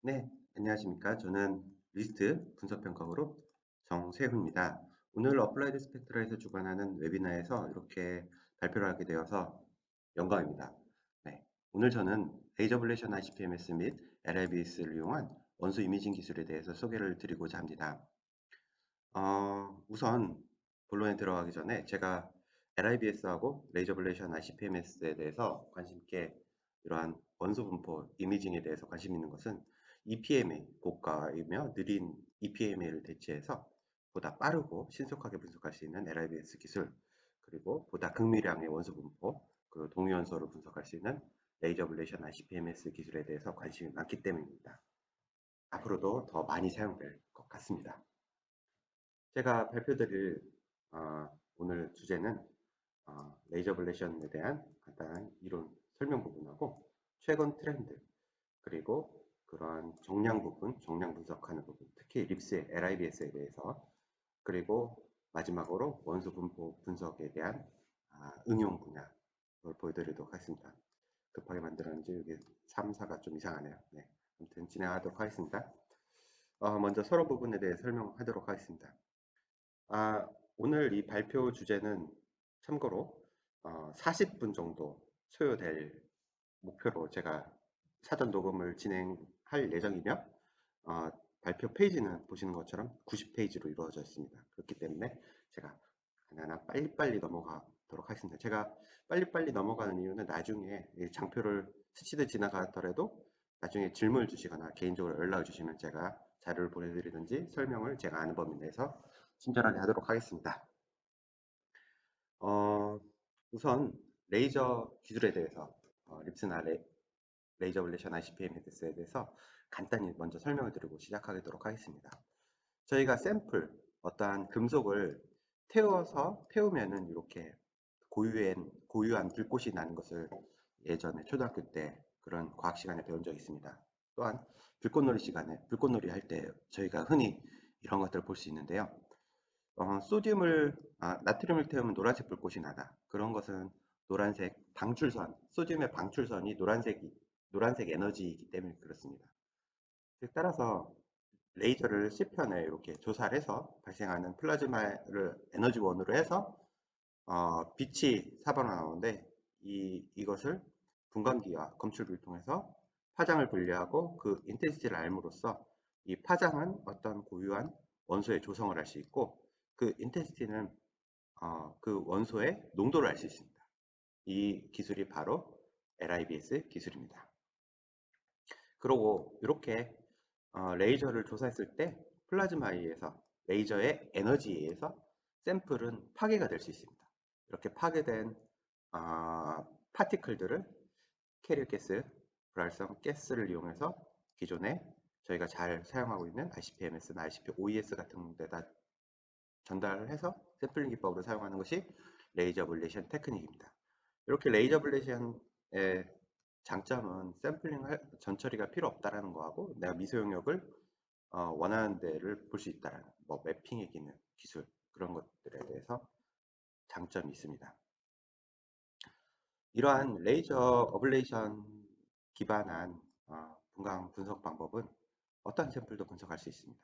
네, 안녕하십니까. 저는 리스트 분석평가 그룹 정세훈입니다. 오늘 어플라이드 스펙트라에서 주관하는 웨비나에서 이렇게 발표를 하게 되어서 영광입니다. 네, 오늘 저는 레이저 블레이션 ICP-MS 및 LIBS를 이용한 원소 이미징 기술에 대해서 소개를 드리고자 합니다. 우선 본론에 들어가기 전에 제가 LIBS하고 레이저 블레이션 ICP-MS에 대해서 관심 있게 이러한 원소 분포 이미징에 대해서 관심 있는 것은 EPMA 고가이며 느린 EPMA를 대체해서 보다 빠르고 신속하게 분석할 수 있는 LIBS 기술, 그리고 보다 극미량의 원소 분포, 그 동위원소를 분석할 수 있는 레이저 블레이션 ICP-MS 기술에 대해서 관심이 많기 때문입니다. 앞으로도 더 많이 사용될 것 같습니다. 제가 발표드릴 오늘 주제는 레이저 블레이션에 대한 간단한 이론 설명 부분하고 최근 트렌드, 그리고 그러한 정량 부분, 정량 분석하는 부분, 특히 립스의 LIBS에 대해서, 그리고 마지막으로 원소 분포 분석에 대한 응용 분야를 보여드리도록 하겠습니다. 급하게 만들었는지 여기 3, 4가 좀 이상하네요. 네, 아무튼 진행하도록 하겠습니다. 먼저 서로 부분에 대해 설명하도록 하겠습니다. 오늘 이 발표 주제는 참고로 40분 정도 소요될 목표로 제가 사전 녹음을 진행할 예정이며, 어, 발표 페이지는 보시는 것처럼 90페이지로 이루어져 있습니다. 그렇기 때문에 제가 하나하나 빨리빨리 넘어가도록 하겠습니다. 제가 빨리빨리 넘어가는 이유는 나중에 이 장표를 스치듯 지나가더라도 나중에 질문을 주시거나 개인적으로 연락을 주시면 제가 자료를 보내드리든지 설명을 제가 아는 범위 내에서 친절하게 하도록 하겠습니다. 어, 우선 레이저 기술에 대해서 립스나 레이저 블레이션 ICP-MS에 대해서 간단히 먼저 설명을 드리고 시작하도록 하겠습니다. 저희가 샘플, 어떠한 금속을 태우면은 이렇게 고유한 불꽃이 나는 것을 예전에 초등학교 때 그런 과학 시간에 배운 적이 있습니다. 또한 불꽃놀이 시간에 불꽃놀이 할 때 저희가 흔히 이런 것들을 볼 수 있는데요. 나트륨을 태우면 노란색 불꽃이 나다. 그런 것은 노란색 방출선, 소듐의 방출선이 노란색 에너지이기 때문에 그렇습니다. 따라서 레이저를 C편에 이렇게 조사를 해서 발생하는 플라즈마를 에너지원으로 해서 빛이 사방으로 나오는데 이것을 분광기와 검출기를 통해서 파장을 분리하고 그 인텐시티를 알므로써 이 파장은 어떤 고유한 원소의 조성을 할 수 있고, 그 인텐시티는 그 원소의 농도를 알 수 있습니다. 이 기술이 바로 LIBS 기술입니다. 그리고 이렇게 레이저를 조사했을 때 플라즈마에서 레이저의 에너지에 의해서 샘플은 파괴가 될 수 있습니다. 이렇게 파괴된 파티클들을 캐리어 가스, 불활성 가스를 이용해서 기존에 저희가 잘 사용하고 있는 ICP-MS나 ICP-OES 같은 데다 전달을 해서 샘플링 기법으로 사용하는 것이 레이저 블레이션 테크닉입니다. 이렇게 레이저 블레이션의 장점은 전처리가 필요 없다라는 거하고, 내가 미세 영역을 원하는 데를 볼 수 있다라는 뭐 매핑의 기능, 기술, 그런 것들에 대해서 장점이 있습니다. 이러한 레이저 어블레이션 기반한 분광 분석 방법은 어떤 샘플도 분석할 수 있습니다.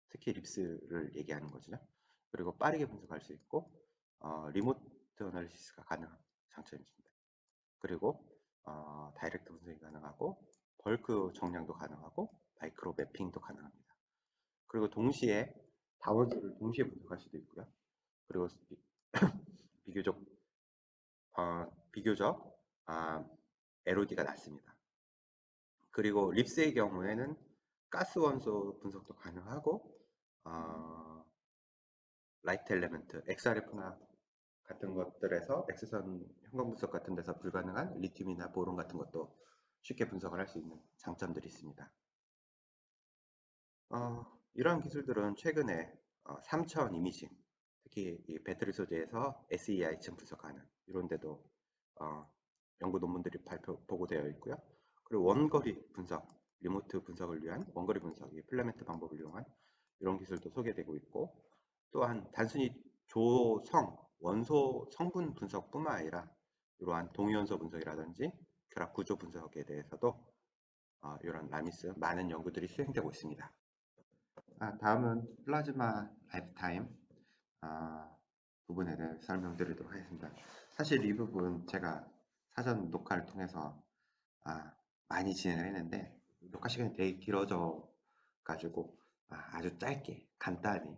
특히 립스를 얘기하는 거죠. 그리고 빠르게 분석할 수 있고 리모트 어널리시스가 가능한 장점이 있습니다. 그리고 다이렉트 분석이 가능하고 벌크 정량도 가능하고 마이크로 매핑도 가능합니다. 그리고 동시에 다원수를 동시에 분석할 수도 있고요. 그리고 비교적 비교적 LOD가 낮습니다. 그리고 립스의 경우에는 가스 원소 분석도 가능하고 라이트 엘레멘트, XRF나 같은 것들에서 X선 형광 분석 같은 데서 불가능한 리튬이나 보론 같은 것도 쉽게 분석을 할 수 있는 장점들이 있습니다. 이러한 기술들은 최근에 3차원 이미징, 특히 이 배터리 소재에서 SEI층 분석하는 이런 데도 연구 논문들이 보고되어 있고요. 그리고 원거리 분석, 리모트 분석을 위한 원거리 분석, 이 필라멘트 방법을 이용한 이런 기술도 소개되고 있고, 또한 단순히 원소 성분 분석뿐만 아니라 이러한 동위원소 분석이라든지 결합 구조 분석에 대해서도 이런 라미스 많은 연구들이 수행되고 있습니다. 다음은 플라즈마 라이프타임 부분에 대해 설명드리도록 하겠습니다. 사실 이 부분 제가 사전 녹화를 통해서 많이 진행을 했는데 녹화 시간이 되게 길어져 가지고 아주 짧게 간단히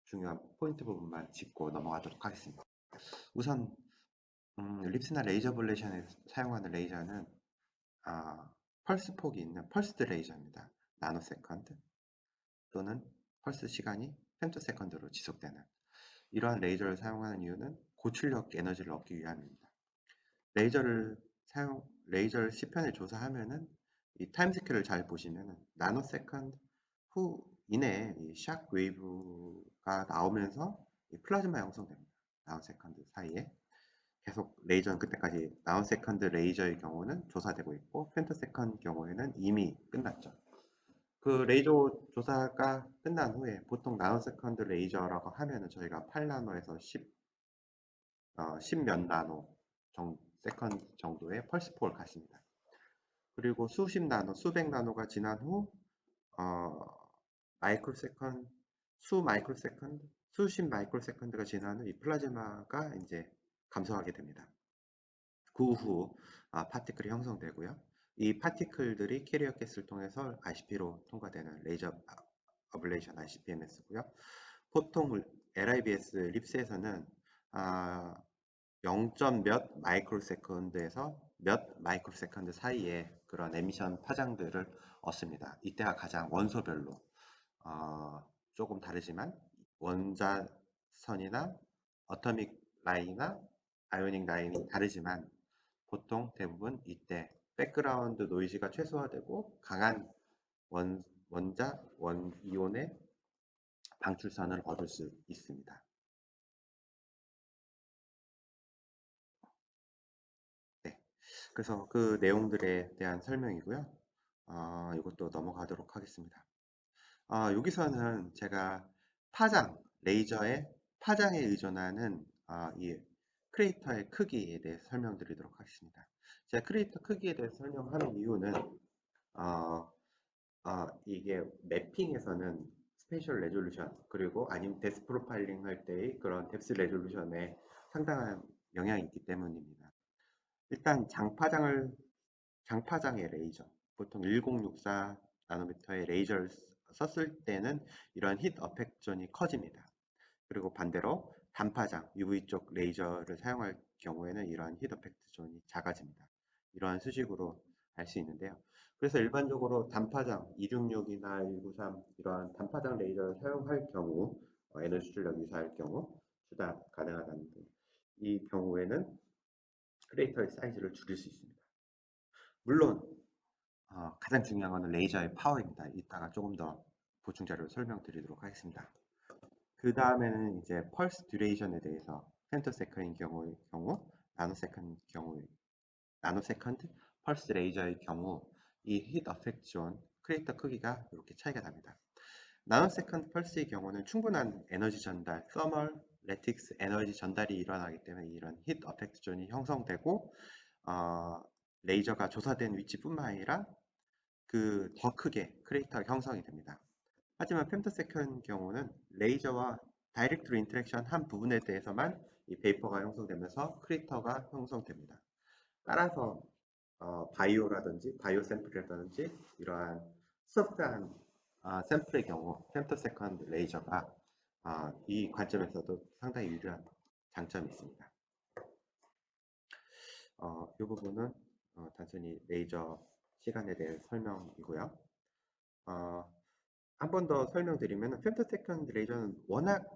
중요한 포인트 부분만 짚고 넘어가도록 하겠습니다. 우선 립스나 레이저 블레이션에 사용하는 레이저는 펄스 폭이 있는 펄스드 레이저입니다. 나노세컨드 또는 펄스 시간이 femto세컨드로 지속되는 이러한 레이저를 사용하는 이유는 고출력 에너지를 얻기 위함입니다. 레이저를 시편에 조사하면은 이 타임 스케일을 잘 보시면은 나노세컨드 후 이내에 이샥 웨이브가 나오면서 이 플라즈마 형성됩니다. 나노세컨드 사이에 계속 레이저는 그때까지 나노세컨드 레이저의 경우는 조사되고 있고 펜터세컨드 경우에는 이미 끝났죠. 그 레이저 조사가 끝난 후에 보통 나노세컨드 레이저라고 하면은 저희가 8나노에서 10몇 나노 세컨드 정도의 펄스폭을 갖습니다. 그리고 수십 나노, 수백 나노가 지난 후 마이크로세컨드, 수 마이크로세컨드, 수십 마이크로세컨드가 지난 후 이 플라즈마가 이제 감소하게 됩니다. 그 후 파티클이 형성되고요. 이 파티클들이 캐리어 가스를 통해서 RCP로 통과되는 레이저 어블레이션 RCPMS고요. 보통 LIBS 립스에서는 0. 몇 마이크로세컨드에서 몇 마이크로세컨드 사이에 그런 에미션 파장들을 얻습니다. 이때가 가장 원소별로 조금 다르지만 원자선이나 어토믹 라인이나 아이오닉 라인이 다르지만 보통 대부분 이때 백그라운드 노이즈가 최소화되고 강한 원이온의 방출선을 얻을 수 있습니다. 네, 그래서 그 내용들에 대한 설명이고요. 이것도 넘어가도록 하겠습니다. 여기서는 제가 레이저의 파장에 의존하는 이 크레이터의 크기에 대해 설명드리도록 하겠습니다. 제가 크레이터 크기에 대해서 설명하는 이유는 이게 매핑에서는 스페셜 레졸루션 그리고 아니면 데스 프로파일링 할 때의 그런 뎁스 레졸루션에 상당한 영향이 있기 때문입니다. 일단 장파장의 레이저 보통 1064 나노미터의 레이저를 썼을 때는 이런 히트 어펙트 존이 커집니다. 그리고 반대로 단파장 UV 쪽 레이저를 사용할 경우에는 이러한 히트 어펙트 존이 작아집니다. 이러한 수식으로 알 수 있는데요. 그래서 일반적으로 단파장 266이나 193 이러한 단파장 레이저를 사용할 경우 에너지 출력 유사할 경우 주다 가능하다는 이 경우에는 크레이터의 사이즈를 줄일 수 있습니다. 물론 가장 중요한 것은 레이저의 파워입니다. 이따가 조금 더 보충 자료를 설명드리도록 하겠습니다. 그 다음에는 이제 펄스 듀레이션에 대해서 펜토세컨인 경우, 나노세컨드 펄스 레이저의 경우 이 히트 어펙트 존 크레이터 크기가 이렇게 차이가 납니다. 나노세컨드 펄스의 경우는 충분한 에너지 전달, 서멀 레틱스 에너지 전달이 일어나기 때문에 이런 히트 어펙트 존이 형성되고 레이저가 조사된 위치뿐만 아니라 그 더 크게 크레이터가 형성이 됩니다. 하지만 femtosecond 경우는 레이저와 다이렉트로 인터랙션 한 부분에 대해서만 이 베이퍼가 형성되면서 크레이터가 형성됩니다. 따라서 바이오 샘플이라든지 이러한 소프트한 샘플의 경우 femtosecond 레이저가 이 관점에서도 상당히 유리한 장점이 있습니다. 이 부분은 단순히 레이저 시간에 대한 설명이고요. 한 번 더 설명드리면 femtosecond 레이저는 워낙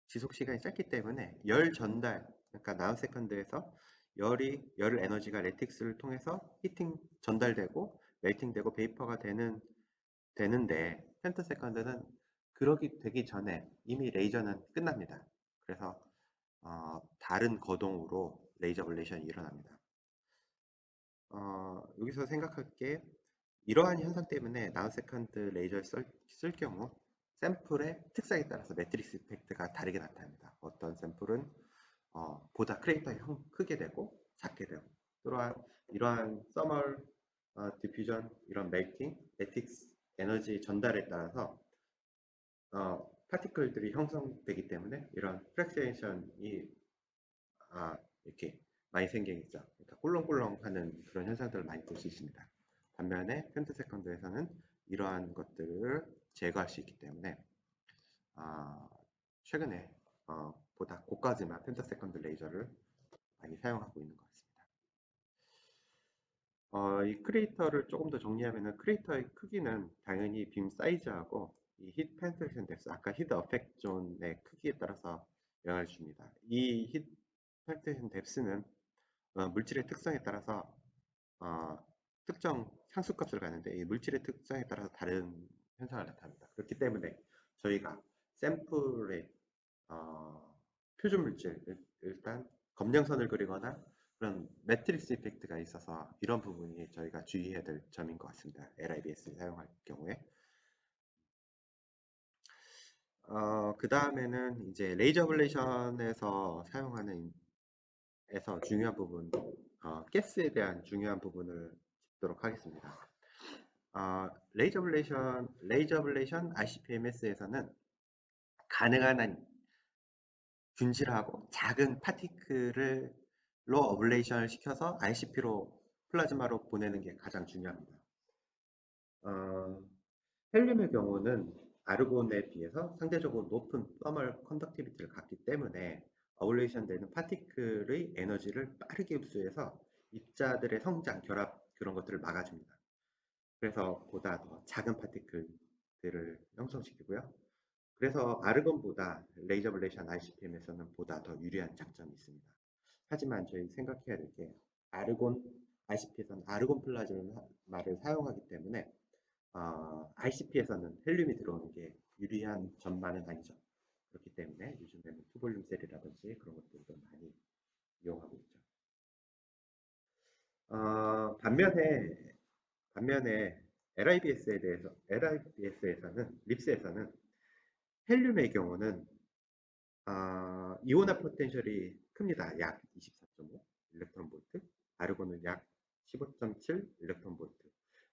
지속 시간이 짧기 때문에 열 전달, 그러니까 나노세컨드에서 열을 에너지가 레틱스를 통해서 히팅 전달되고 멜팅되고 베이퍼가 되는데 femtosecon드는 그러기 되기 전에 이미 레이저는 끝납니다. 그래서 다른 거동으로 레이저 블레이션이 일어납니다. 여기서 생각할 게 이러한 현상 때문에 나노세컨드 레이저를 쓸 경우 샘플의 특성에 따라서 매트릭스 이펙트가 다르게 나타납니다. 어떤 샘플은 보다 크레이터가 크게 되고 작게 되고 또한 이러한 서멀 디퓨전, 이런 멜팅, 매틱스, 에너지 전달에 따라서 파티클들이 형성되기 때문에 이런 프렉시에이션이 이렇게 많이 생기겠죠. 그러니까 꿀렁꿀렁하는 그런 현상들을 많이 볼 수 있습니다. 반면에 femtoseconds에서는 이러한 것들을 제거할 수 있기 때문에 아, 최근에 보다 고가지만 femtosecond 레이저를 많이 사용하고 있는 것 같습니다. 이 크리에이터를 조금 더 정리하면은 크리에이터의 크기는 당연히 빔 사이즈하고 이 히트 페네트레이션 뎁스, 아까 히트 어펙트 존의 크기에 따라서 영향을 줍니다. 이 히트 페네트레이션 뎁스는 물질의 특성에 따라서 어, 특정 상수값을 가는데 이 물질의 특성에 따라서 다른 현상을 나타납니다. 그렇기 때문에 저희가 샘플의 표준 물질, 일단 검정선을 그리거나 그런 매트릭스 이펙트가 있어서 이런 부분이 저희가 주의해야 될 점인 것 같습니다. LIBS 사용할 경우에. 그 다음에는 이제 레이저 블레이션에서 사용하는 에서 중요한 부분, 가스에 대한 중요한 부분을 짚도록 하겠습니다. 레이저 블레이션 ICP-MS에서는 가능한 한 균질하고 작은 파티클로 어블레이션을 시켜서 ICP로 플라즈마로 보내는 게 가장 중요합니다. 어, 헬륨의 경우는 아르곤에 비해서 상대적으로 높은 서멀 컨덕티비티를 갖기 때문에 어블레이션 되는 파티클의 에너지를 빠르게 흡수해서 입자들의 성장, 결합 그런 것들을 막아줍니다. 그래서 보다 더 작은 파티클들을 형성시키고요. 그래서 아르곤보다 레이저 블레이션 ICPM에서는 보다 더 유리한 장점이 있습니다. 하지만 저희 생각해야 될 게 아르곤 ICP에서는 아르곤 플라즈마를 사용하기 때문에 ICP에서는 헬륨이 들어오는 게 유리한 점만은 아니죠. 그렇기 때문에 요즘에는 투볼륨 셀이라든지 그런 것들도 많이 이용하고 있죠. 반면에 LIBS에서는 립스에서는 헬륨의 경우는 이온화 포텐셜이 큽니다. 약 24.5 일렉트론 볼트, 아르곤은 약 15.7 일렉트론 볼트.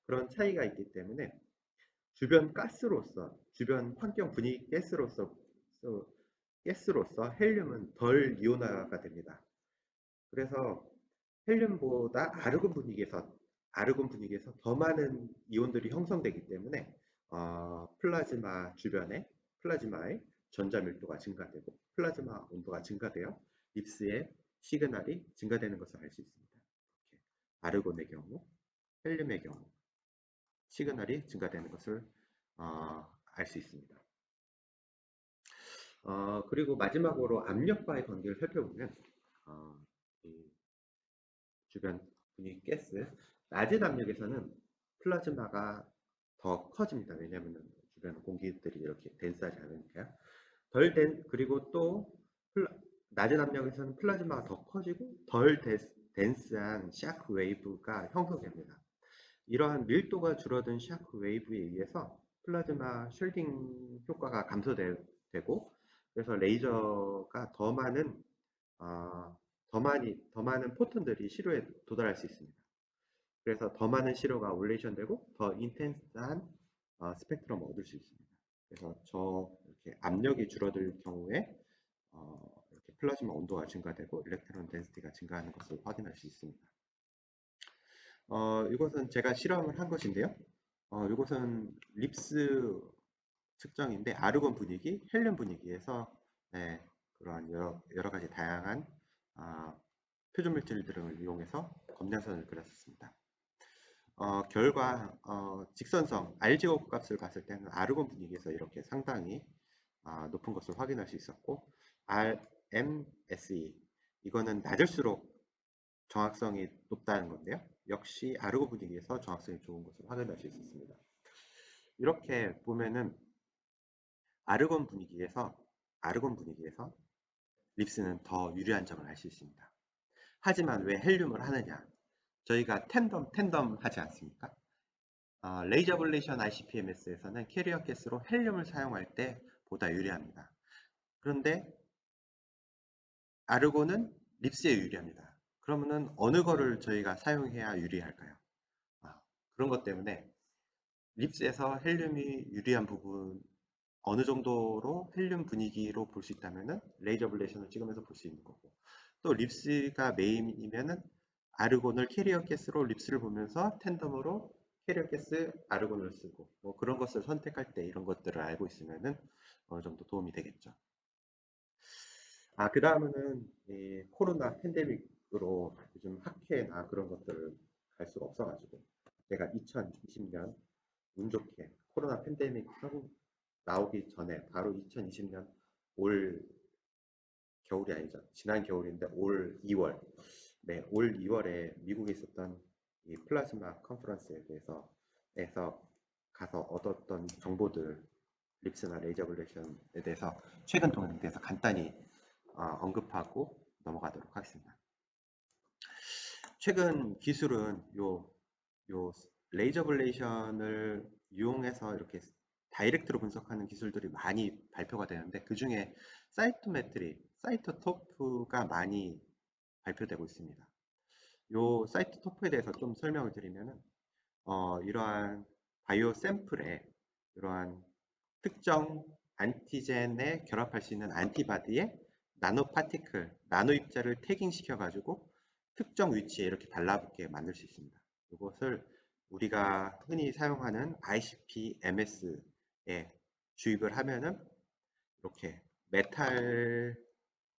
그런 차이가 있기 때문에 주변 환경 분위기 가스로서 헬륨은 덜 이온화가 됩니다. 그래서 헬륨보다 아르곤 분위기에서 더 많은 이온들이 형성되기 때문에 플라즈마의 전자 밀도가 증가되고 플라즈마 온도가 증가되어 립스의 시그널이 증가되는 것을 알 수 있습니다. 이렇게 아르곤의 경우, 헬륨의 경우 시그널이 증가되는 것을 알 수 있습니다. 그리고 마지막으로 압력과의 관계를 살펴보면 이 주변 분위기 가스, 낮은 압력에서는 플라즈마가 더 커집니다. 왜냐하면 주변 공기들이 이렇게 덴스하지 않으니까요. 그리고 또 낮은 압력에서는 플라즈마가 더 커지고 덜 덴스한 샤크 웨이브가 형성됩니다. 이러한 밀도가 줄어든 샤크 웨이브에 의해서 플라즈마 쉘딩 효과가 감소되고 그래서 레이저가 어, 더 많은 포톤들이 시료에 도달할 수 있습니다. 그래서 더 많은 시료가 올레이션 되고 더 인텐스한 스펙트럼을 얻을 수 있습니다. 그래서 이렇게 압력이 줄어들 경우에 이렇게 플라즈마 온도가 증가되고 일렉트론 덴시티가 증가하는 것을 확인할 수 있습니다. 이것은 제가 실험을 한 것인데요. 이것은 립스 측정인데 아르곤 분위기, 헬륨 분위기에서 네, 그러한 여러 가지 다양한 표준 물질들을 이용해서 검량선을 그렸습니다. 결과 직선성 RGO 값을 봤을 때는 아르곤 분위기에서 이렇게 상당히 높은 것을 확인할 수 있었고 RMSE 이거는 낮을수록 정확성이 높다는 건데요. 역시 아르곤 분위기에서 정확성이 좋은 것을 확인할 수 있었습니다. 이렇게 보면은 아르곤 분위기에서 립스는 더 유리한 점을 알 수 있습니다. 하지만 왜 헬륨을 하느냐? 저희가 텐덤 하지 않습니까? 레이저 블레이션 ICP-MS에서는 캐리어 가스로 헬륨을 사용할 때 보다 유리합니다. 그런데 아르곤은 립스에 유리합니다. 그러면은 어느 거를 저희가 사용해야 유리할까요? 그런 것 때문에 립스에서 헬륨이 유리한 부분 어느 정도로 헬륨 분위기로 볼 수 있다면은 레이저 블레이션을 찍으면서 볼 수 있는 거고, 또 립스가 메인이면은 아르곤을 캐리어 가스로 립스를 보면서 텐덤으로 캐리어 가스 아르곤을 쓰고, 뭐 그런 것을 선택할 때 이런 것들을 알고 있으면은 어느 정도 도움이 되겠죠. 그 다음은 이 코로나 팬데믹으로 요즘 학회나 그런 것들을 갈 수가 없어가지고, 제가 2020년 운 좋게 코로나 팬데믹 나오기 전에 바로 2020년 올 겨울이 아니죠. 지난 겨울인데 올 2월. 네, 올 2월에 미국에 있었던 이 플라즈마 컨퍼런스에 대해서 가서 얻었던 정보들, 립스나 레이저 블레이션에 대해서 최근 동향에 대해서 간단히 언급하고 넘어가도록 하겠습니다. 최근 기술은 요 레이저 블레이션을 이용해서 이렇게 다이렉트로 분석하는 기술들이 많이 발표가 되는데, 그 중에 사이토메트리, 사이토토프가 많이 발표되고 있습니다. 요 사이토토프에 대해서 좀 설명을 드리면은 이러한 바이오 샘플에 이러한 특정 안티젠에 결합할 수 있는 안티바디에 나노 파티클, 나노 입자를 태깅 시켜가지고 특정 위치에 이렇게 달라붙게 만들 수 있습니다. 이것을 우리가 흔히 사용하는 ICP-MS에 주입을 하면은 이렇게 메탈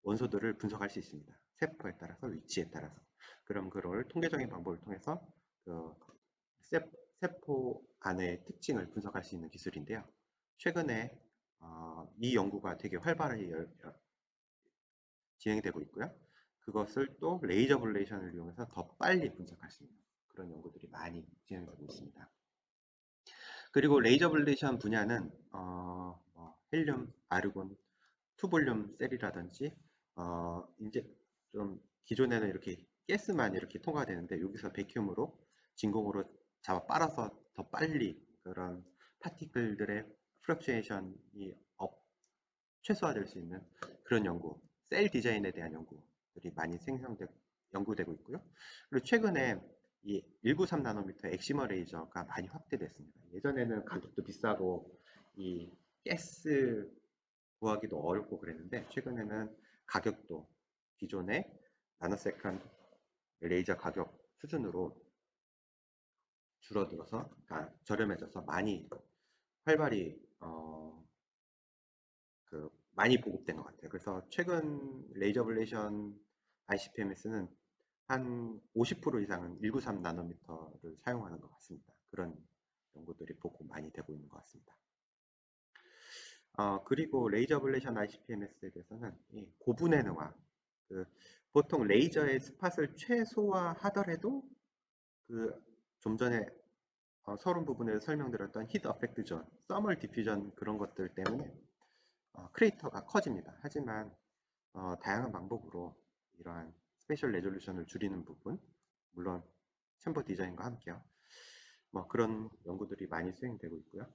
원소들을 분석할 수 있습니다. 세포에 따라서, 위치에 따라서. 그럼 그걸 통계적인 방법을 통해서 그 세포 안의 특징을 분석할 수 있는 기술인데요. 최근에 이 연구가 되게 활발히 진행되고 있고요. 그것을 또 레이저 블레이션을 이용해서 더 빨리 분석할 수 있는 그런 연구들이 많이 진행되고 있습니다. 그리고 레이저 블레이션 분야는 헬륨, 아르곤, 투볼륨 셀이라든지 이제 좀 기존에는 이렇게 가스만 이렇게 통과가 되는데, 여기서 베큐um으로 진공으로 잡아 빨아서 더 빨리 그런 파티클들의 플럭추에이션이 최소화될 수 있는 그런 연구, 셀 디자인에 대한 연구들이 많이 연구되고 있고요. 그리고 최근에 이 193 나노미터 엑시머 레이저가 많이 확대됐습니다. 예전에는 가격도 비싸고 이 가스 구하기도 어렵고 그랬는데, 최근에는 가격도 기존의 나노세컨 레이저 가격 수준으로 줄어들어서, 저렴해져서 많이 활발히 많이 보급된 것 같아요. 그래서 최근 레이저 블레이션 ICP-MS는 한 50% 이상은 193 나노미터를 사용하는 것 같습니다. 그런 연구들이 보고 많이 되고 있는 것 같습니다. 그리고 레이저 블레이션 ICP-MS에 대해서는 이 고분해 능화, 보통 레이저의 스팟을 최소화하더라도 좀 전에 서론 부분에서 설명드렸던 히트 어펙트 존, 서멀 디퓨전 그런 것들 때문에 크레이터가 커집니다. 하지만 다양한 방법으로 이러한 스페셜 레졸루션을 줄이는 부분, 물론 챔버 디자인과 함께요. 뭐 그런 연구들이 많이 수행되고 있고요.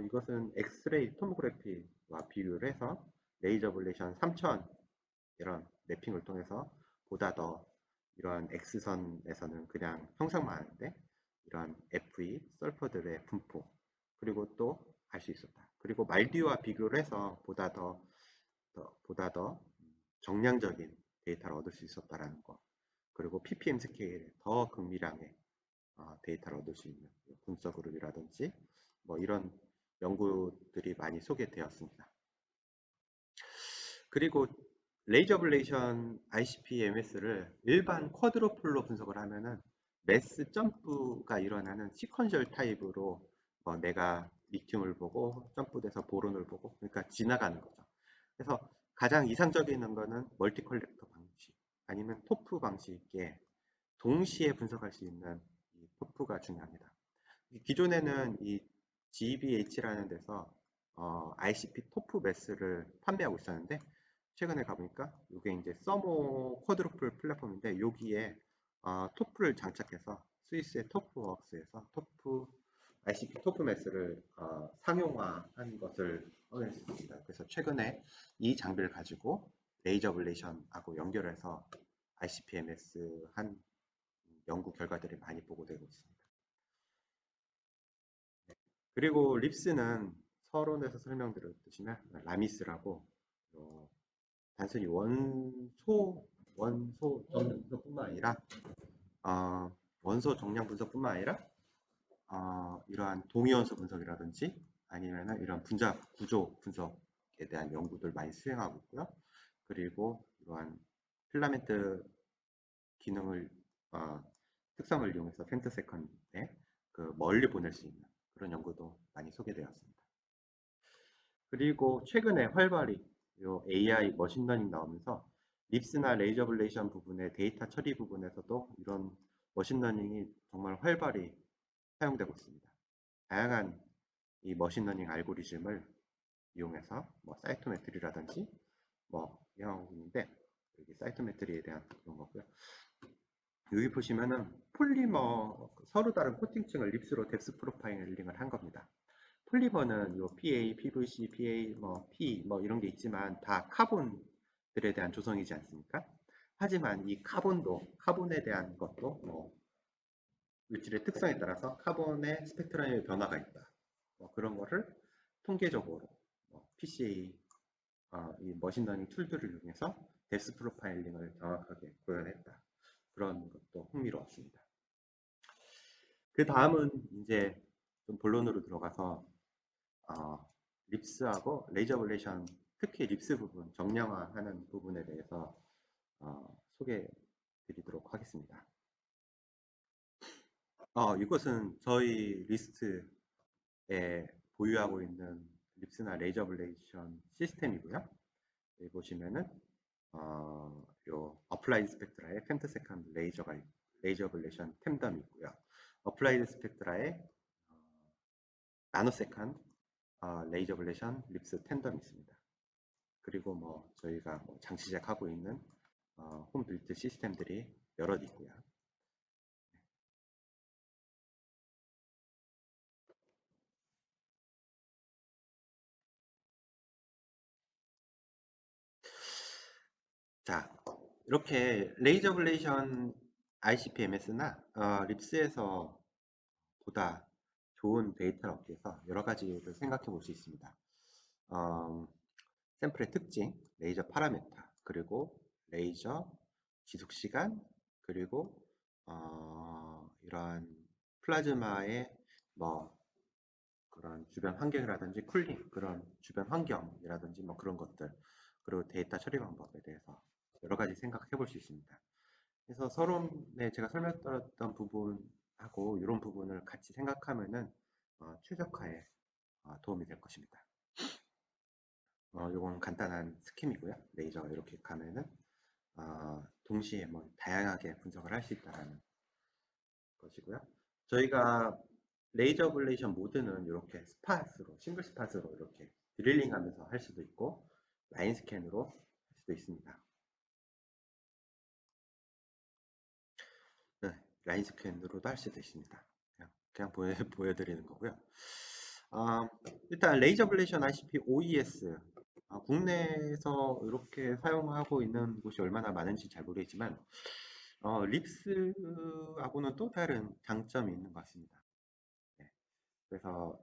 이것은 엑스레이 토모그래피와 비교를 해서 레이저 블레이션 3000 이런 매핑을 통해서 보다 더 이러한 X선에서는 그냥 형상만 하는데 이러한 FE, 설퍼들의 분포, 그리고 또 알 수 있었다. 그리고 말디와 비교를 해서 보다 더 정량적인 데이터를 얻을 수 있었다라는 거. 그리고 ppm 스케일에 더 극미량의 데이터를 얻을 수 있는 분석 그룹이라든지 뭐 이런 연구들이 많이 소개되었습니다. 그리고 레이저 블레이션 ICP-MS를 일반 쿼드로플로 분석을 하면은 매스 점프가 일어나는 시퀀셜 타입으로 내가 리튬을 보고 점프돼서 보론을 보고, 그러니까 지나가는 거죠. 그래서 가장 이상적인 거는 멀티 컬렉터 방식 아니면 토프 방식에 동시에 분석할 수 있는 이 토프가 중요합니다. 기존에는 이 GBH라는 데서 ICP 토프 매스를 판매하고 있었는데, 최근에 가보니까 이게 이제 서모 쿼드루플 플랫폼인데, 여기에 토프를 장착해서 스위스의 토프웍스에서 ICP 토프 매스를 상용화한 것을 확인할 수 있습니다. 그래서 최근에 이 장비를 가지고 레이저 블레이션하고 연결해서 ICP-MS 한 연구 결과들이 많이 보고되고 있습니다. 그리고 립스는 서론에서 설명드렸듯이면 라미스라고 어, 단순히 원소 정량 분석뿐만 아니라 어, 원소 정량 분석뿐만 아니라 이러한 동위원소 분석이라든지 아니면 이런 분자 구조 분석에 대한 연구들 많이 수행하고 있고요. 그리고 이러한 필라멘트 기능을 어, 특성을 이용해서 femtoseconds에 그 멀리 보낼 수 있는 그런 연구도 많이 소개되었습니다. 그리고 최근에 활발히 요 AI 머신러닝 나오면서 립스나 레이저 블레이션 부분의 데이터 처리 부분에서도 이런 머신러닝이 정말 활발히 사용되고 있습니다. 다양한 이 머신러닝 알고리즘을 이용해서 뭐 사이토메트리라든지 뭐 이용하고 있는데 여기 사이토메트리에 대한 그런 거고요. 여기 보시면은 폴리머 서로 다른 코팅층을 립스로 뎁스 프로파일링을 한 겁니다. 폴리머는 요 PA, PVC, PA, 뭐 P 뭐 이런 게 있지만 다 카본들에 대한 조성이지 않습니까? 하지만 이 카본에 대한 것도 뭐 물질의 특성에 따라서 카본의 스펙트럼의 변화가 있다. 뭐 그런 거를 통계적으로 뭐 PCA 이 머신러닝 툴들을 이용해서 뎁스 프로파일링을 정확하게 구현했다. 그런 것도 흥미로웠습니다. 그 다음은 이제 좀 본론으로 들어가서 립스하고 레이저 블레이션, 특히 립스 부분 정량화하는 부분에 대해서 소개해 드리도록 하겠습니다. 이것은 저희 리스트에 보유하고 있는 립스나 레이저 블레이션 시스템이고요. 여기 보시면은 요 어플라이드 스펙트라의 femtosecond 레이저 블레이션 템덤이 있고요. 어플라이드 스펙트라의 나노세컨드 레이저 블레이션 립스 템덤이 있습니다. 그리고 뭐 저희가 뭐 장치 제작하고 있는 홈 빌트 시스템들이 여럿 있고요. 자, 이렇게 레이저 블레이션 ICP-MS나 립스에서 보다 좋은 데이터를 얻기 위해서 여러 가지를 생각해 볼 수 있습니다. 샘플의 특징, 레이저 파라메터, 그리고 레이저 지속 시간, 그리고 이러한 플라즈마의 뭐 그런 주변 환경이라든지 쿨링, 그런 주변 환경이라든지 뭐 그런 것들, 그리고 데이터 처리 방법에 대해서 여러 가지 생각해 볼 수 있습니다. 그래서 서론에 제가 설명드렸던 부분하고 이런 부분을 같이 생각하면은 최적화에 도움이 될 것입니다. 이건 간단한 스킴이고요. 레이저가 이렇게 가면은 동시에 뭐 다양하게 분석을 할 수 있다는 것이고요. 저희가 레이저 블레이션 모드는 이렇게 스팟으로, 싱글 스팟으로 이렇게 드릴링 하면서 할 수도 있고, 라인 스캔으로 할 수도 있습니다. 네, 라인 스캔으로도 할 수도 있습니다. 그냥 보여드리는 거고요. 일단 레이저 블레이션 ICP OES 국내에서 이렇게 사용하고 있는 곳이 얼마나 많은지 잘 모르겠지만 립스하고는 또 다른 장점이 있는 것 같습니다. 네, 그래서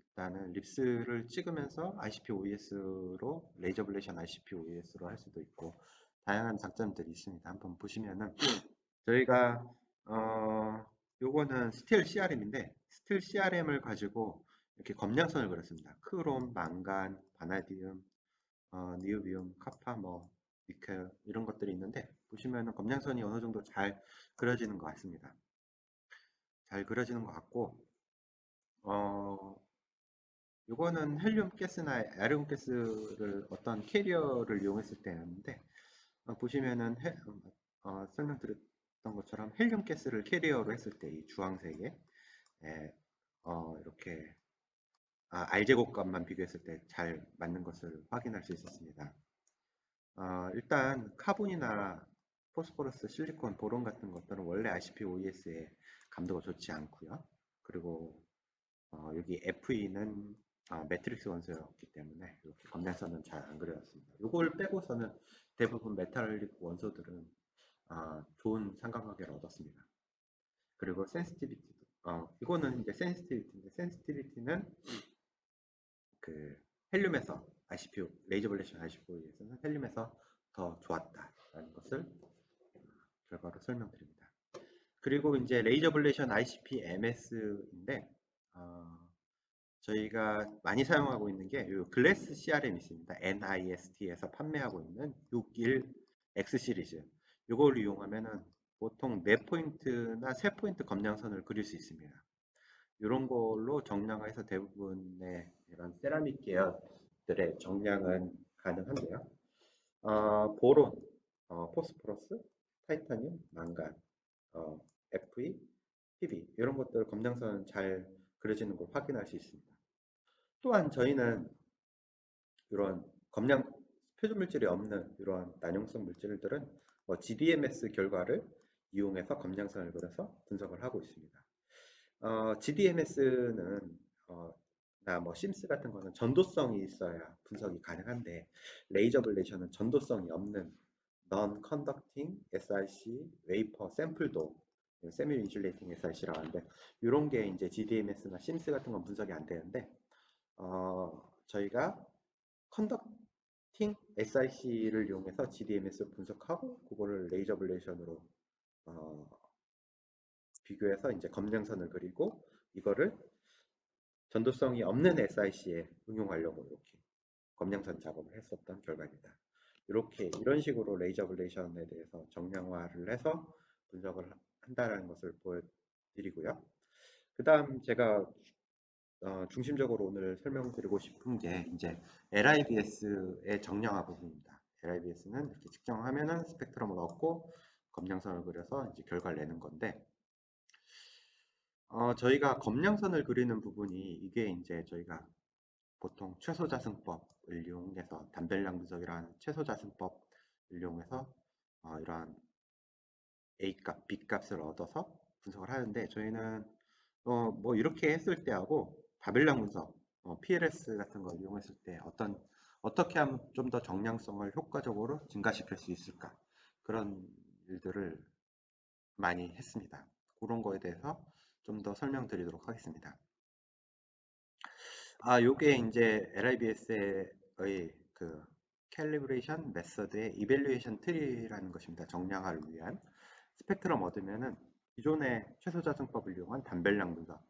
일단은 립스를 찍으면서 ICP OES로 레이저 블레이션 ICP OES로 할 수도 있고 다양한 장점들이 있습니다. 한번 보시면은 저희가 요거는 스틸 CRM인데 스틸 CRM을 가지고 이렇게 검량선을 그렸습니다. 크롬, 망간, 바나디움, 니오비움, 카파, 뭐 니켈 이런 것들이 있는데 보시면은 검량선이 어느 정도 잘 그려지는 것 같습니다. 잘 그려지는 것 같고 요거는 헬륨 가스나 에르온 가스를 어떤 캐리어를 이용했을 때였는데 보시면은 설명드렸던 것처럼 헬륨 가스를 캐리어로 했을 때 이 주황색에 이렇게 R제곱값만 비교했을 때 잘 맞는 것을 확인할 수 있었습니다. 일단 카본이나 포스포러스, 실리콘, 보론 같은 것들은 원래 RCP-OES의 감도가 좋지 않고요. 그리고 여기 FE는 매트릭스 원소였기 때문에 이렇게 검량선은 잘 안 그려졌습니다. 이걸 빼고서는 대부분 메탈릭 원소들은 좋은 삼각관계를 얻었습니다. 그리고 센시티비티도 이거는 이제 센시티비티인데, 센시티비티는 그 헬륨에서 RCP, 레이저 블레이션 RCP에서는 헬륨에서 더 좋았다라는 것을 결과로 설명드립니다. 그리고 이제 레이저 블레이션 ICP-MS인데, 저희가 많이 사용하고 있는 게 이 글래스 CRM 있습니다. NIST에서 판매하고 있는 61X 시리즈. 이걸 이용하면은 보통 4포인트나 3포인트 검량선을 그릴 수 있습니다. 이런 걸로 정량해서 대부분의 이런 세라믹 계열들의 정량은 가능한데요. 보론, 포스포러스, 타이타늄, 망간, Fe, PB 이런 것들 검량선 잘 그려지는 걸 확인할 수 있습니다. 또한 저희는 이런 검량 표준 물질이 없는 이러한 난용성 물질들은 GDMS 결과를 이용해서 검량선을 그려서 분석을 하고 있습니다. GDMS는 나 뭐 심스 같은 거는 전도성이 있어야 분석이 가능한데, 레이저 블레이션은 전도성이 없는 Non-Conducting SiC Wafer Sample도 Semi Insulating SiC라고 하는데, 이런 게 이제 GDMS나 심스 같은 건 분석이 안 되는데, 저희가 컨덕팅 SiC를 이용해서 GDMS를 분석하고 그거를 레이저 블레이션으로 비교해서 이제 검량선을 그리고 이거를 전도성이 없는 SiC에 응용하려고 이렇게 검량선 작업을 했었던 결과입니다. 이렇게 이런 식으로 레이저 블레이션에 대해서 정량화를 해서 분석을 한다는 것을 보여드리고요. 그 다음 제가 중심적으로 오늘 설명드리고 싶은 게 이제 LIBS의 정량화 부분입니다. LIBS는 이렇게 측정하면은 스펙트럼을 얻고 검량선을 그려서 이제 결과를 내는 건데, 저희가 검량선을 그리는 부분이 이게 이제 저희가 보통 최소자승법을 이용해서 단별량 분석이라는 최소자승법을 이용해서 이러한 A값, B값을 얻어서 분석을 하는데, 저희는 뭐 이렇게 했을 때하고 다별량 분석, PLS 같은 걸 이용했을 때 어떻게 하면 좀 더 정량성을 효과적으로 증가시킬 수 있을까, 그런 일들을 많이 했습니다. 그런 거에 대해서 좀 더 설명드리도록 하겠습니다. 요게 이제 LIBS의 그 캘리브레이션 메서드의 이밸류에이션 트리라는 것입니다. 정량화를 위한 스펙트럼 얻으면은 기존의 최소자승법을 이용한 단별량 분석,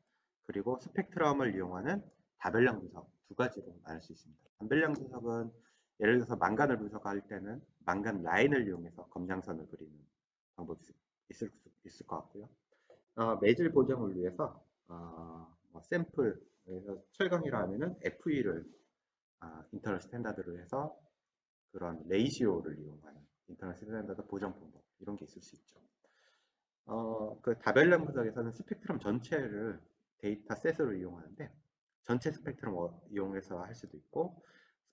그리고 스펙트럼을 이용하는 다별량 분석 두 가지로 나눌 수 있습니다. 단별량 분석은 예를 들어서 망간을 분석할 때는 망간 라인을 이용해서 검량선을 그리는 방법이 있을 것 같고요. 매질 보정을 위해서 뭐 샘플에서 철강이라 하면은 FE를 인터널 스탠다드로 해서 그런 레이시오를 이용하는 인터널 스탠다드 보정 방법, 이런 게 있을 수 있죠. 그 다별량 분석에서는 스펙트럼 전체를 데이터셋으로 이용하는데, 전체 스펙트럼 이용해서 할 수도 있고,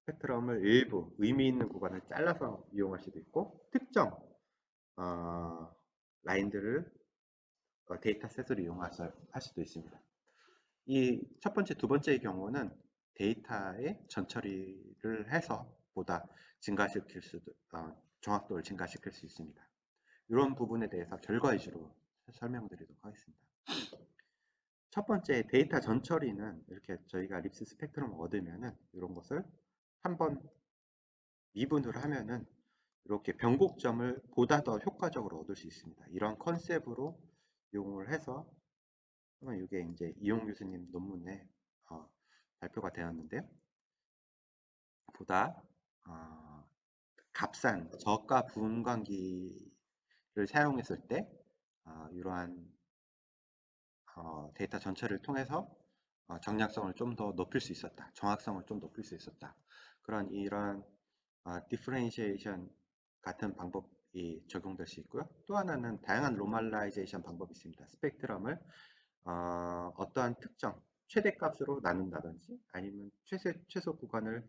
스펙트럼을 일부 의미 있는 구간을 잘라서 이용할 수도 있고, 특정 라인들을 데이터셋으로 이용해서 할 수도 있습니다. 이 첫 번째, 두 번째의 경우는 데이터의 전처리를 해서 보다 증가시킬 수도, 정확도를 증가시킬 수 있습니다. 이런 부분에 대해서 결과 위주로 설명드리도록 하겠습니다. 첫 번째, 데이터 전처리는 이렇게 저희가 립스 스펙트럼을 얻으면은 이런 것을 한번 미분을 하면은 이렇게 변곡점을 보다 더 효과적으로 얻을 수 있습니다. 이런 컨셉으로 이용을 해서, 이게 이제 이용 교수님 논문에 발표가 되었는데요. 보다 값싼 저가 부분광기를 사용했을 때 이러한 데이터 전체를 통해서 정량성을 좀 더 높일 수 있었다, 정확성을 좀 높일 수 있었다, 그런 이런 디퍼렌시에이션 같은 방법이 적용될 수 있고요. 또 하나는 다양한 로멀라이제이션 방법이 있습니다. 스펙트럼을 어떠한 특정 최대값으로 나눈다든지, 아니면 최소 구간을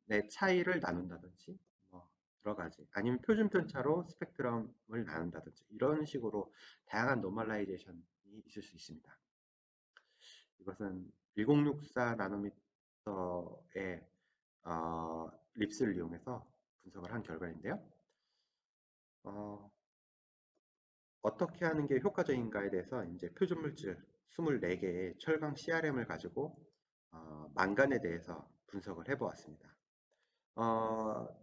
내 차이를 나눈다든지, 뭐 여러 가지, 아니면 표준 편차로 스펙트럼을 나눈다든지, 이런 식으로 다양한 노멀라이제이션이 있을 수 있습니다. 이것은 1064 나노미터의 립스를 이용해서 분석을 한 결과인데요. 어떻게 하는 게 효과적인가에 대해서 이제 표준 물질 24개의 철강 CRM을 가지고 망간에 대해서 분석을 해보았습니다.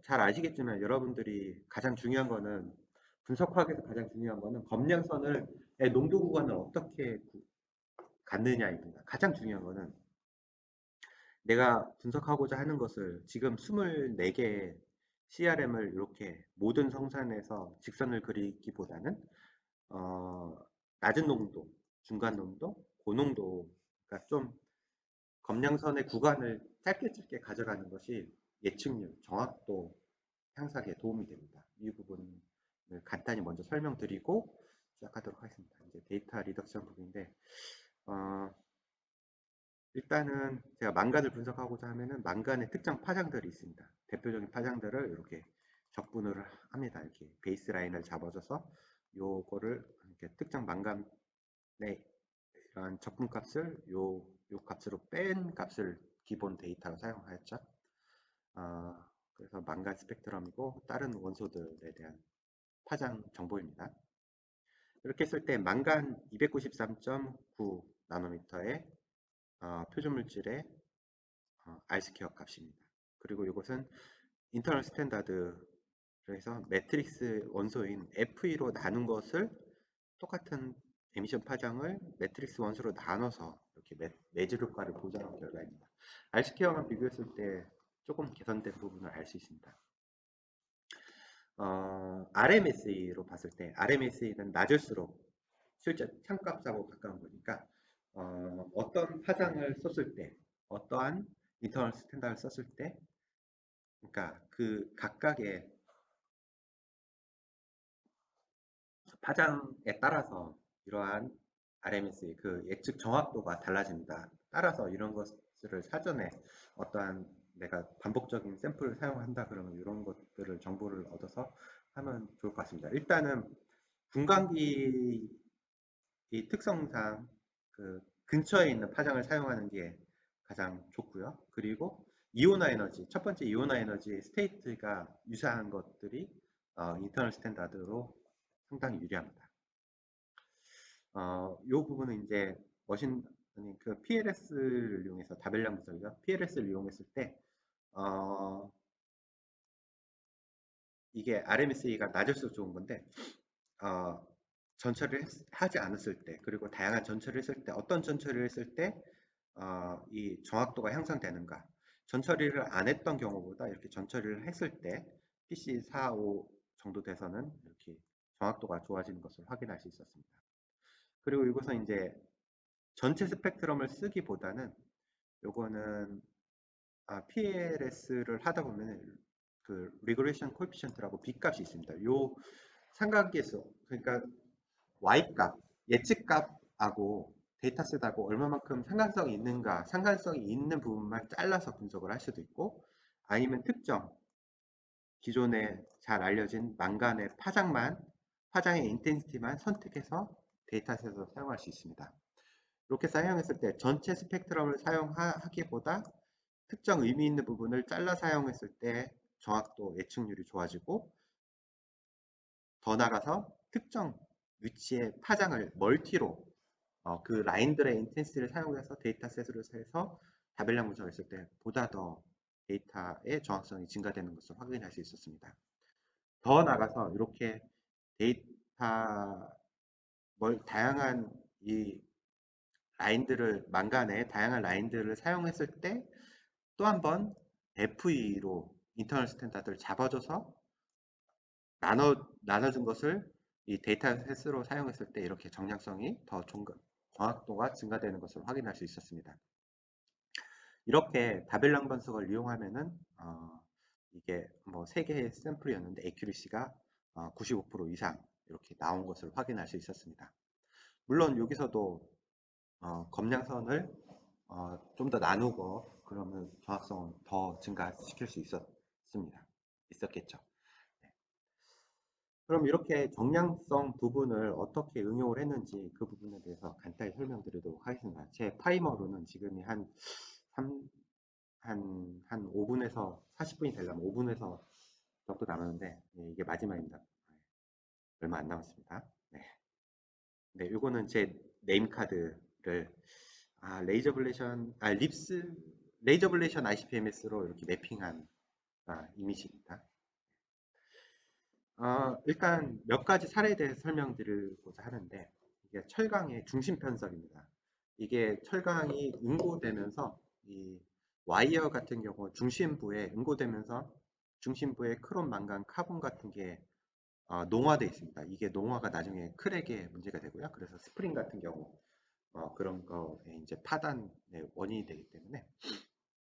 잘 아시겠지만 여러분들이 가장 중요한 거는 분석학에서 가장 중요한 거는 검량선을 농도 구간을 어떻게 갖느냐입니다. 가장 중요한 거는 내가 분석하고자 하는 것을 지금 24개의 CRM을 이렇게 모든 성산에서 직선을 그리기보다는 어, 낮은 농도, 중간 농도, 고농도, 그러니까 좀 검량선의 구간을 짧게 짧게 가져가는 것이 예측률, 정확도 향상에 도움이 됩니다. 이 부분을 간단히 먼저 설명드리고 시작하도록 하겠습니다. 이제 데이터 리덕션 부분인데, 어, 일단은 제가 망간을 분석하고자 하면은 망간의 특정 파장들이 있습니다. 대표적인 파장들을 이렇게 적분을 합니다. 이렇게 베이스라인을 잡아줘서 요거를 이렇게 특정 망간의 이러한 적분값을 요 값으로 뺀 값을 기본 데이터로 사용하였죠. 그래서 망간 스펙트럼이고 다른 원소들에 대한 파장 정보입니다. 이렇게 했을 때 망간 293.9 나노미터의 표준물질의 R스퀘어 값입니다. 그리고 이것은 인터널 스탠다드로 해서 매트릭스 원소인 FE로 나눈 것을 똑같은 에미션 파장을 매트릭스 원소로 나눠서 이렇게 매질 효과를 보장한 결과입니다. R스퀘어만 비교했을 때 조금 개선된 부분을 알 수 있습니다. RMSE로 봤을 때 RMSE는 낮을수록 실제 창값하고 가까운 거니까 어떤 파장을 썼을 때 어떠한 인터널 스탠다드를 썼을 때 그러니까 그 각각의 파장에 따라서 이러한 RMS의 그 예측 정확도가 달라집니다. 따라서 이런 것들을 사전에 어떠한 내가 반복적인 샘플을 사용한다 그러면 이런 것들을 정보를 얻어서 하면 좋을 것 같습니다. 일단은 분광기 이 특성상 그 근처에 있는 파장을 사용하는 게 가장 좋고요. 그리고 이온화 에너지, 첫 번째 이온화 에너지 스테이트가 유사한 것들이 인터널 스탠다드로 상당히 유리합니다. 이 부분은 이제 머신 그 PLS를 이용해서 다별량 분석이죠. PLS를 이용했을 때 이게 RMSE가 낮을수록 좋은 건데 전처리를 하지 않았을 때 그리고 다양한 전처리를 했을 때 어떤 전처리를 했을 때 이 정확도가 향상되는가 전처리를 안 했던 경우보다 이렇게 전처리를 했을 때 PC 4, 5 정도 돼서는 이렇게 정확도가 좋아지는 것을 확인할 수 있었습니다. 그리고 이것은 이제 전체 스펙트럼을 쓰기보다는 요거는 PLS를 하다 보면 그 리그레이션 코에피션트라고 B값이 있습니다. 요 삼각계수 그러니까 Y값, 예측값하고 데이터셋하고 얼마만큼 상관성이 있는가, 상관성이 있는 부분만 잘라서 분석을 할 수도 있고, 아니면 특정, 기존에 잘 알려진 망간의 파장의 인텐시티만 선택해서 데이터셋으로 사용할 수 있습니다. 이렇게 사용했을 때 전체 스펙트럼을 사용하기보다 특정 의미 있는 부분을 잘라 사용했을 때 정확도, 예측률이 좋아지고, 더 나아가서 특정 위치의 파장을 멀티로 그 라인들의 인텐시티를 사용해서 데이터셋으로 해서 다별량 분석했을 때 보다 더 데이터의 정확성이 증가되는 것을 확인할 수 있었습니다. 더 나아가서 이렇게 데이터 다양한 이 라인들을 망간의 다양한 라인들을 사용했을 때 또 한 번 FE로 인터널 스탠다드를 잡아줘서 나눠준 것을 이 데이터셋으로 사용했을 때 이렇게 정량성이 더 정확도가 증가되는 것을 확인할 수 있었습니다. 이렇게 다별량 분석을 이용하면은 이게 뭐 3개의 샘플이었는데 애큐리시가 95% 이상 이렇게 나온 것을 확인할 수 있었습니다. 물론 여기서도 검량선을 좀 더 나누고 그러면 정확성을 더 증가시킬 수 있었겠죠. 그럼 이렇게 정량성 부분을 어떻게 응용을 했는지 그 부분에 대해서 간단히 설명드리도록 하겠습니다. 제 타이머로는 지금이 한 5분에서 40분이 되려면 5분에서 정도 남았는데 이게 마지막입니다. 얼마 안 남았습니다. 네, 이거는 제 네임카드 립스 레이저 블레이션 ICP-MS로 이렇게 매핑한 이미지입니다. 일단 몇 가지 사례에 대해서 설명드리고자 하는데, 이게 철강의 중심 편석입니다. 이게 철강이 응고되면서 이 와이어 같은 경우 중심부에 응고되면서 중심부에 크롬, 망간, 카본 같은 게 농화되어 있습니다. 이게 농화가 나중에 크랙에 문제가 되고요. 그래서 스프링 같은 경우 그런 거에 이제 파단의 원인이 되기 때문에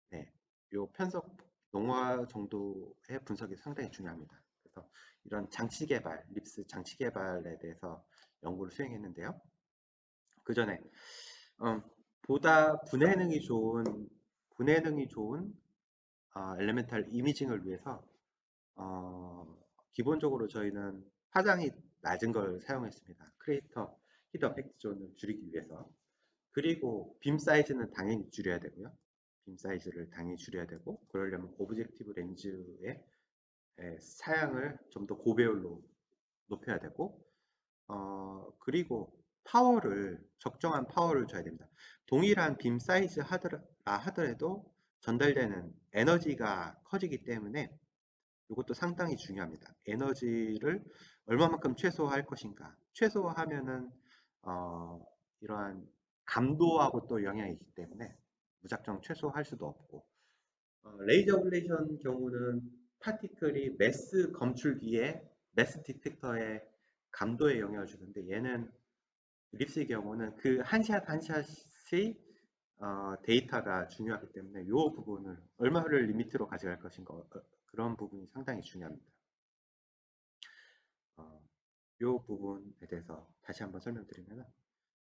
네, 요 편석 농화 정도의 분석이 상당히 중요합니다. 그래서 이런 장치 개발, 립스 장치 개발에 대해서 연구를 수행했는데요. 그 전에 보다 분해능이 좋은 엘레멘탈 이미징을 위해서 기본적으로 저희는 파장이 낮은 걸 사용했습니다. 크리에이터 히더 팩트 존을 줄이기 위해서. 그리고 빔 사이즈는 당연히 줄여야 되고요. 빔 사이즈를 당연히 줄여야 되고, 그러려면 오브젝티브 렌즈의 사양을 좀 더 고배율로 높여야 되고, 그리고 적정한 파워를 줘야 됩니다. 동일한 빔 사이즈 하더라도 전달되는 에너지가 커지기 때문에 이것도 상당히 중요합니다. 에너지를 얼마만큼 최소화할 것인가. 최소화하면은 이러한 감도하고 또 영향이 있기 때문에 무작정 최소화할 수도 없고, 레이저 어블레이션 경우는 파티클이 매스 검출기에 매스 디텍터의 감도에 영향을 주는데, 얘는 립스의 경우는 그 한 샷 한 샷이 데이터가 중요하기 때문에 이 부분을 얼마를 리미트로 가져갈 것인가, 그런 부분이 상당히 중요합니다. 이 부분에 대해서 다시 한번 설명드리면,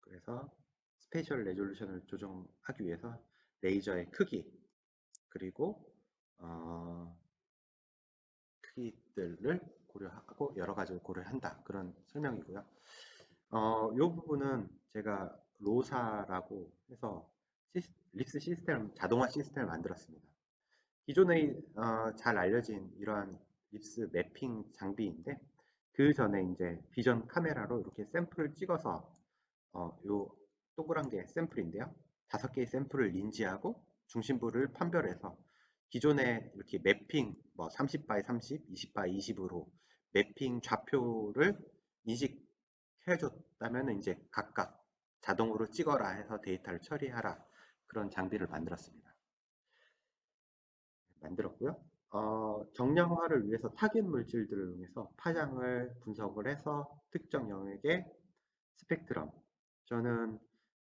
그래서 스페셜 레졸루션을 조정하기 위해서 레이저의 크기, 그리고 크기들을 고려하고 여러 가지를 고려한다, 그런 설명이고요. 이 부분은 제가 로사라고 해서 립스 시스템, 자동화 시스템을 만들었습니다. 기존에 잘 알려진 이러한 립스 매핑 장비인데, 그 전에 이제 비전 카메라로 이렇게 샘플을 찍어서 요 동그란 게 샘플인데요. 5개의 샘플을 인지하고 중심부를 판별해서 기존에 이렇게 매핑 뭐 30 x 30, 20 x 20으로 매핑 좌표를 인식해 줬다면 이제 각각 자동으로 찍어라 해서 데이터를 처리하라, 그런 장비를 만들었고요. 정량화를 위해서 타겟 물질들을 이용해서 파장을 분석을 해서 특정 영역의 스펙트럼, 저는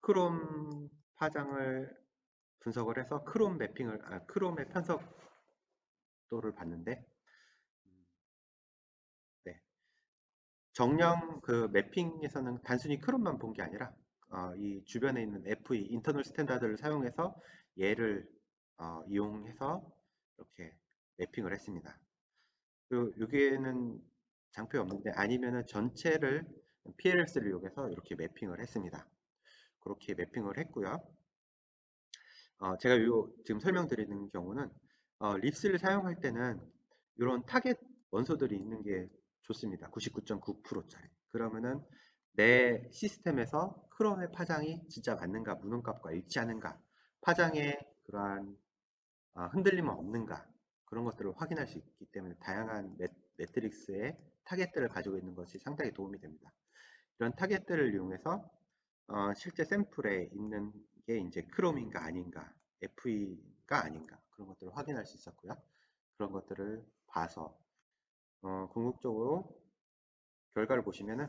크롬 파장을 분석을 해서 크롬의 편석도를 봤는데, 네, 정령 그 매핑에서는 단순히 크롬만 본 게 아니라 이 주변에 있는 FE 인터널 스탠다드를 사용해서 얘를 이용해서 이렇게 매핑을 했습니다. 여기에는 장표가 없는데, 아니면은 전체를 PLS를 이용해서 이렇게 매핑을 했습니다. 그렇게 매핑을 했고요. 제가 지금 설명드리는 경우는 립스를 사용할 때는 이런 타겟 원소들이 있는 게 좋습니다. 99.9%짜리. 그러면은 내 시스템에서 크롬의 파장이 진짜 맞는가, 무능값과 일치하는가, 파장에 그러한 흔들림은 없는가, 그런 것들을 확인할 수 있기 때문에 다양한 매트릭스의 타겟들을 가지고 있는 것이 상당히 도움이 됩니다. 이런 타겟들을 이용해서 실제 샘플에 있는 게 이제 크롬인가 아닌가, FE가 아닌가, 그런 것들을 확인할 수 있었고요. 그런 것들을 봐서 궁극적으로 결과를 보시면은,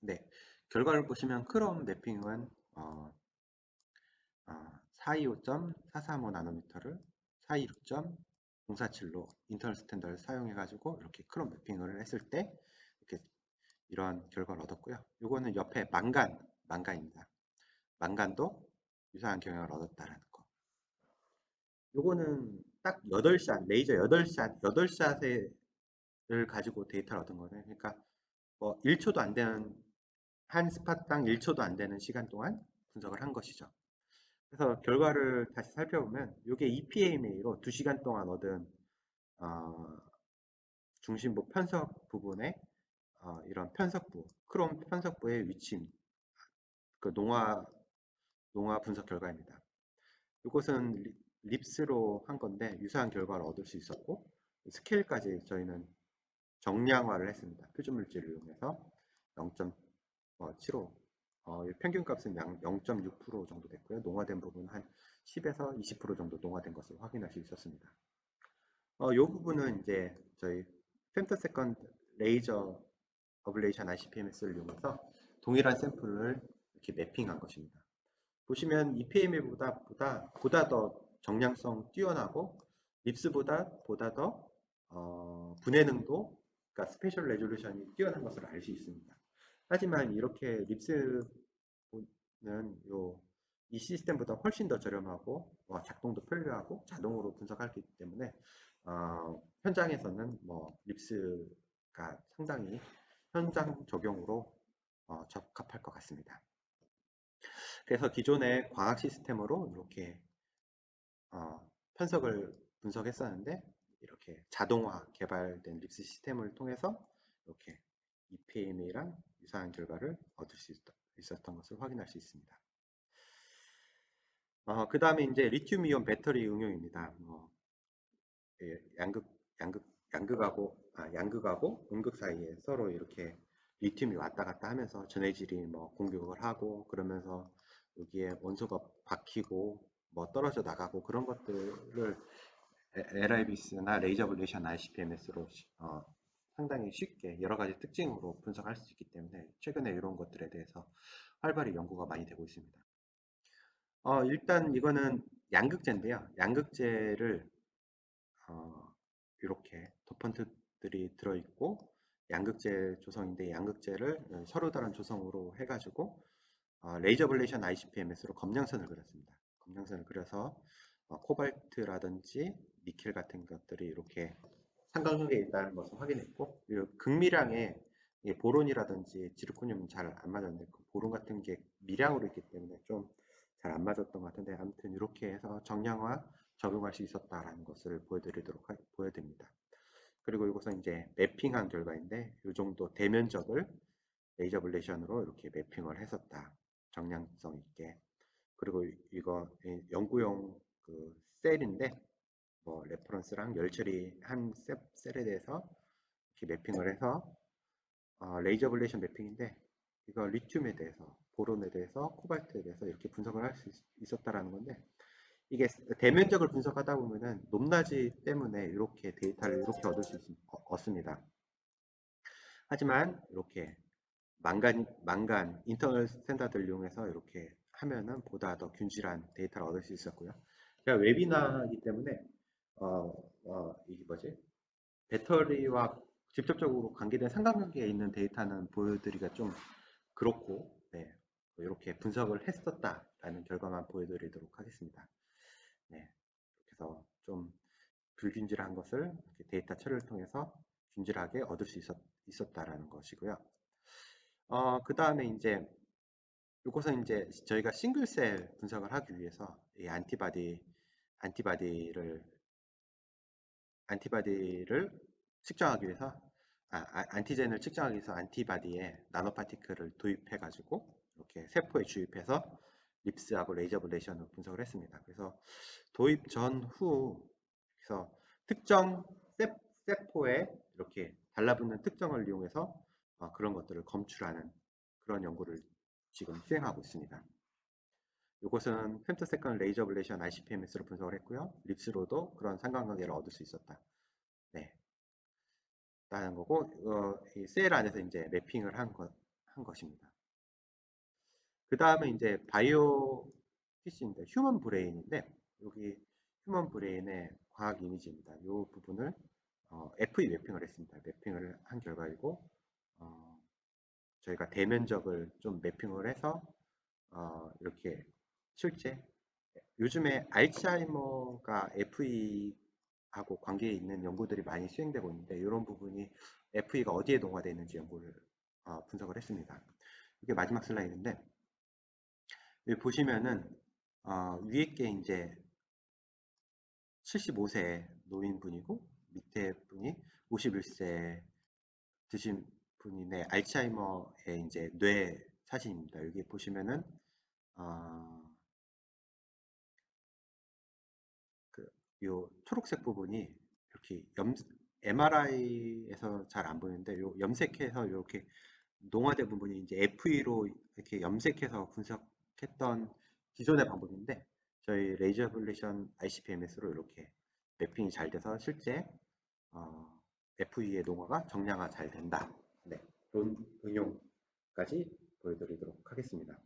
네, 결과를 보시면 크롬 매핑은 425.435 나노미터를 426.047로 인터널 스탠더드를 사용해 가지고 이렇게 크롬 매핑을 했을 때 이렇게 이러한 결과를 얻었고요. 이거는 옆에 망간입니다. 망간도 유사한 경향을 얻었다라는 거. 요거는 딱 8샷, 레이저 8샷을 가지고 데이터를 얻은 거네. 그러니까 뭐 1초도 안 되는, 한 스팟당 1초도 안 되는 시간 동안 분석을 한 것이죠. 그래서 결과를 다시 살펴보면 이게 EPMA로 2시간 동안 얻은 중심부 편석 부분의 이런 편석부, 크롬 편석부의 위치, 그 농화 분석 결과입니다. 이것은 립스로 한 건데 유사한 결과를 얻을 수 있었고 스케일까지 저희는 정량화를 했습니다. 표준물질을 이용해서 0.75 평균값은 약 0.6% 정도 됐고요. 농화된 부분은 한 10에서 20% 정도 농화된 것을 확인할 수 있었습니다. 이 부분은 이제 저희 femtosecond 레이저 어블레이션 ICP-MS를 이용해서 동일한 샘플을 이렇게 매핑한 것입니다. 보시면 EPM보다 더 정량성 뛰어나고 립스보다 더 분해능도, 그러니까 스페셜 레졸루션이 뛰어난 것을 알 수 있습니다. 하지만 이렇게 립스는 이 시스템보다 훨씬 더 저렴하고 작동도 편리하고 자동으로 분석하기 때문에 현장에서는 립스가 상당히 현장 적용으로 적합할 것 같습니다. 그래서 기존의 과학 시스템으로 이렇게 편석을 분석했었는데 이렇게 자동화 개발된 립스 시스템을 통해서 이렇게 EPM이랑 유사한 결과를 얻을 수 있었던 것을 확인할 수 있습니다. 그 다음에 이제 리튬 이온 배터리 응용입니다. 예, 양극하고 음극 사이에 서로 이렇게 리튬이 왔다 갔다 하면서 전해질이 공격을 하고 그러면서 여기에 원소가 박히고 떨어져 나가고 그런 것들을 LIBS나 레이저 블레이션 ICP-MS로 상당히 쉽게 여러 가지 특징으로 분석할 수 있기 때문에 최근에 이런 것들에 대해서 활발히 연구가 많이 되고 있습니다. 일단 이거는 양극재인데요. 양극재를 이렇게 도펀트들이 들어있고 양극재 조성인데 양극재를 서로 다른 조성으로 해가지고 레이저 블레이션 ICP-MS로 검량선을 그렸습니다. 검량선을 그려서 코발트라든지 니켈 같은 것들이 이렇게 삼각형에 있다는 것을 확인했고 그리고 극미량의 보론이라든지 지르코늄은 잘 안 맞았는데 그 보론 같은 게 미량으로 있기 때문에 좀 잘 안 맞았던 것 같은데 아무튼 이렇게 해서 정량화 적용할 수 있었다라는 것을 보여드립니다. 그리고 이것은 이제 매핑한 결과인데 이 정도 대면적을 레이저 블레이션으로 이렇게 매핑을 했었다. 정량성 있게. 그리고 이거 연구용 그 셀인데 레퍼런스랑 열처리 한 셀에 대해서 이렇게 매핑을 해서 레이저 블레이션 매핑인데 이거 리튬에 대해서 보론에 대해서 코발트에 대해서 이렇게 분석을 할 수 있었다라는 건데 이게 대면적을 분석하다 보면은 높낮이 때문에 이렇게 데이터를 이렇게 얻습니다. 하지만 이렇게 망간 인터널 스탠다드를 이용해서 이렇게 하면은 보다 더 균질한 데이터를 얻을 수 있었고요. 제가 웨비나이기 때문에 이게 뭐지? 배터리와 직접적으로 관계된 삼각관계에 있는 데이터는 보여드리기가 좀 그렇고, 네, 이렇게 분석을 했었다라는 결과만 보여드리도록 하겠습니다. 네, 그래서 좀 불균질한 것을 데이터 처리를 통해서 균질하게 얻을 수 있었다라는 것이고요. 그 다음에 이제 이것은 이제 저희가 싱글셀 분석을 하기 위해서 이 안티바디를 측정하기 위해서 안티젠을 측정하기 위해서 안티바디에 나노파티클을 도입해 가지고 이렇게 세포에 주입해서 립스하고 레이저 블레이션으로 분석을 했습니다. 그래서 도입 전후 그래서 특정 세포에 이렇게 달라붙는 특정을 이용해서 그런 것들을 검출하는 그런 연구를 지금 수행하고 있습니다. 이것은 femtosecond 레이저 블레이션 ICP-MS로 분석을 했고요. 립스로도 그런 상관관계를 얻을 수 있었다. 네, 라는 거고 이 셀 안에서 이제 매핑을 한 것입니다. 그 다음에 이제 바이오 PC인데 휴먼 브레인인데 여기 휴먼 브레인의 과학 이미지입니다. 이 부분을 FE 매핑을 했습니다. 매핑을 한 결과이고 저희가 대면적을 좀 매핑을 해서 이렇게 실제 요즘에 알츠하이머가 FE하고 관계에 있는 연구들이 많이 수행되고 있는데 이런 부분이 FE가 어디에 동화되어 있는지 연구를 분석을 했습니다. 이게 마지막 슬라이드인데 여기 보시면은 위에 게 이제 75세 노인분이고 밑에 분이 51세 드신 분인의 알츠하이머의 이제 뇌 사진입니다. 여기 보시면은 어, 요 초록색 부분이 이렇게 MRI에서 잘 안 보이는데 요 염색해서 이렇게 농화된 부분이 이제 FE로 이렇게 염색해서 분석했던 기존의 방법인데 저희 레이저 애블레이션 ICP-MS로 이렇게 매핑이 잘 돼서 실제 FE의 농화가 정량화 잘 된다. 네, 그런 응용까지 보여드리도록 하겠습니다.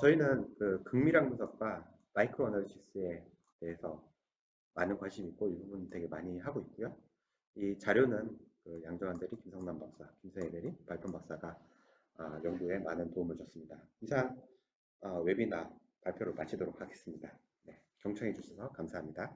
저희는 그 극미량 분석과 마이크로 어널리시스에 대해서 많은 관심이 있고 이 부분 되게 많이 하고 있고요. 이 자료는 그 양정환 대리, 김성남 박사, 김세혜 대리, 발표 박사가 연구에 많은 도움을 줬습니다. 이상 웨비나 발표를 마치도록 하겠습니다. 네, 경청해 주셔서 감사합니다.